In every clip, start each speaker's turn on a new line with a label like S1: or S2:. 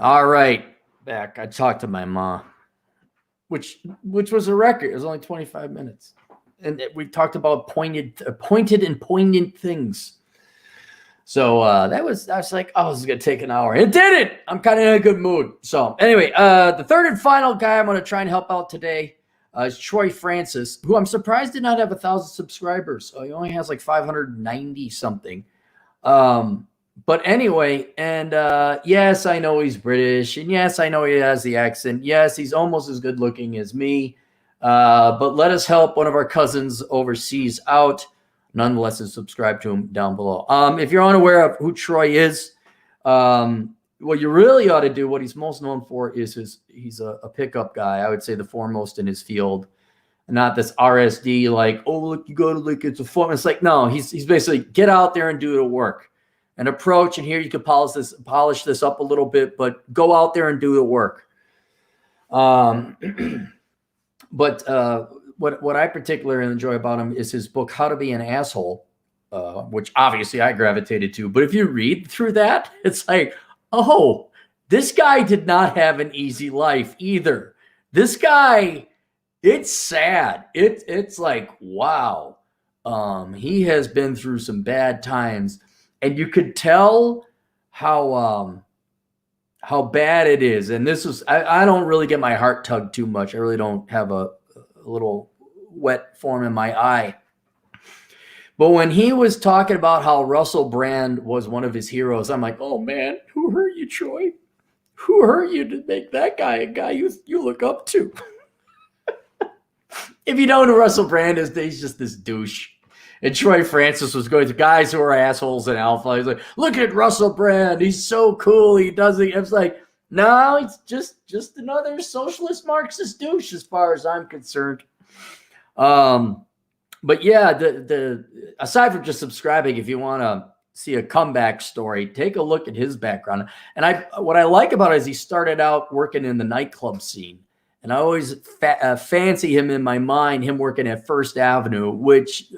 S1: All right, back. I talked to my mom, which was a record. It was only 25 minutes, and we talked about pointed and poignant things. So I was like, oh, this is gonna take an hour. It didn't. I'm kind of in a good mood. So anyway, the third and final guy I'm gonna try and help out today is Troy Francis, who I'm surprised did not have 1,000 subscribers. He only has like 590 something. But anyway, and yes, I know he's British, and yes, I know he has the accent. Yes, he's almost as good looking as me. But let us help one of our cousins overseas out. Nonetheless, subscribe to him down below. If you're unaware of who Troy is, what you really ought to do, what he's most known for is he's a pickup guy. I would say the foremost in his field. Not this RSD like, oh, look, you go to like, it's a fun. It's like, no, he's basically get out there and do the work. An approach, and here you can polish this up a little bit, but go out there and do the work. But what I particularly enjoy about him is his book, How to Be an Asshole, which obviously I gravitated to. But if you read through that, it's like, oh, this guy did not have an easy life either. This guy, it's sad. It's like, wow. He has been through some bad times. And you could tell how bad it is. And this was, I don't really get my heart tugged too much. I really don't have a little wet form in my eye. But when he was talking about how Russell Brand was one of his heroes, I'm like, oh man, who hurt you, Troy? Who hurt you to make that guy a guy you look up to? If you don't know who Russell Brand is, he's just this douche. And Troy Francis was going to guys who are assholes in alpha. He's like, look at Russell Brand. He's so cool. He does it. I was like, no, it's just another socialist Marxist douche as far as I'm concerned. But yeah, the aside from just subscribing, if you want to see a comeback story, take a look at his background. And what I like about it is he started out working in the nightclub scene. And I always fancy him in my mind, him working at First Avenue, which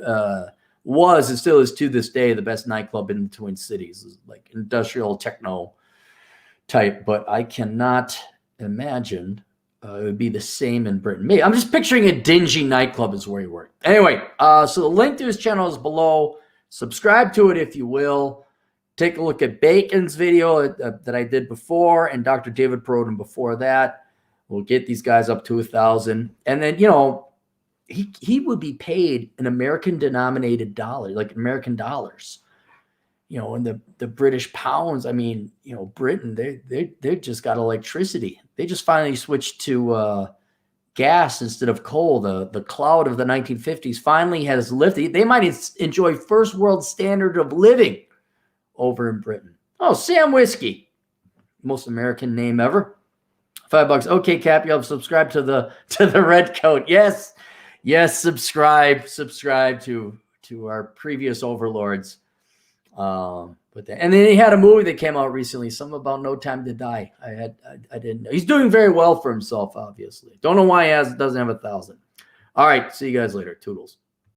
S1: was and still is to this day the best nightclub in the Twin Cities, like industrial techno type. But I cannot imagine it would be the same in Britain. Maybe I'm just picturing a dingy nightclub is where he worked. Anyway, so the link to his channel is below. Subscribe to it if you will. Take a look at Bacon's video that I did before, and Dr. David Perodin before that. We'll get these guys up to 1,000. And then, he would be paid in American denominated dollars, like American dollars. And the British pounds, I mean, Britain, they just got electricity. They just finally switched to gas instead of coal. The cloud of the 1950s finally has lifted. They might enjoy first world standard of living over in Britain. Oh, Sam Whiskey. Most American name ever. $5. Okay, Cappy, I'll subscribe to the red coat. Yes, subscribe to our previous overlords. And then he had a movie that came out recently, something about No Time to Die. I didn't know. He's doing very well for himself, obviously. Don't know why he doesn't have 1,000. All right, see you guys later. Toodles.